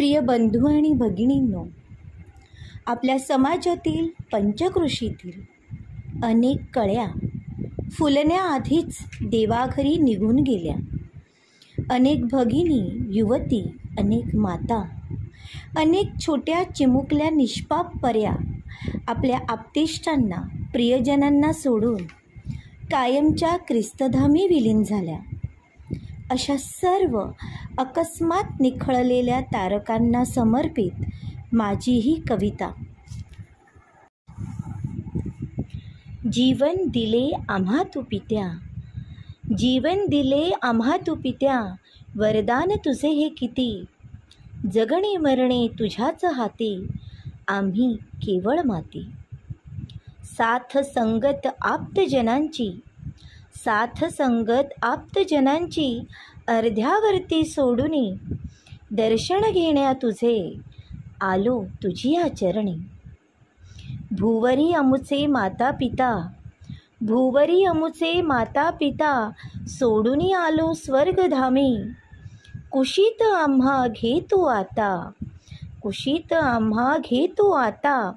प्रिय बंधू आणि भगिनींनो, आपल्या समाजातील पंचक्रोशीतील अनेक कळ्या फुलण्याआधीच देवाघरी निघून गेल्या. अनेक भगिनी, युवती, अनेक माता, अनेक छोट्या चिमुकल्या निष्पाप पर्या आपल्या आप्तेष्टांना, प्रियजनांना सोडून कायमच्या क्रिस्तधामी विलीन झाल्या. अशा सर्व अकस्मात निखळलेल्या तारकांना समर्पित माझी ही कविता. जीवन दिले आम्हा तू पित्या, जीवन दिले आम्हा तू पित्या, वरदान तुझे हे किती. जगणे मरणे तुझ्याच हाती, आम्ही केवळ माती. साथ संगत आप्तजनांची, साथ संगत आप्तजनांची, अर्ध्यावरती सोडूनी दर्शन घेण्या तुझे आलो तुझिया चरणी. भूवरी अमुचे माता पिता, भूवरी अमुचे माता पिता, सोडूनी आलो स्वर्गधामी. कुशीत आम्हा घे तू आता, कुशीत आम्हा घे तू आता,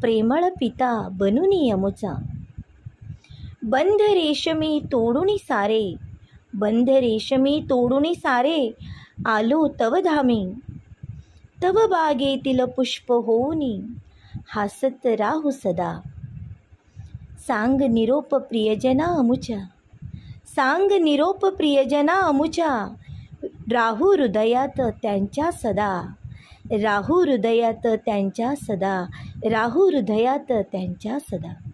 प्रेमळ पिता बनूनी अमुचा. बंध रेशमी तोडूनी सारे, बंध रेशमी तोडूनी सारे, आलो तव धामी. तव बागेतील पुष्प होऊनी, हासत राहू सदा. सांग निरोप प्रियजना अमुच्या, सांग निरोप प्रियजना अमुच्या, राहू हृदयात त्यांच्या सदा, राहू हृदयात त्यांच्या सदा, राहू हृदयात त्यांच्या सदा.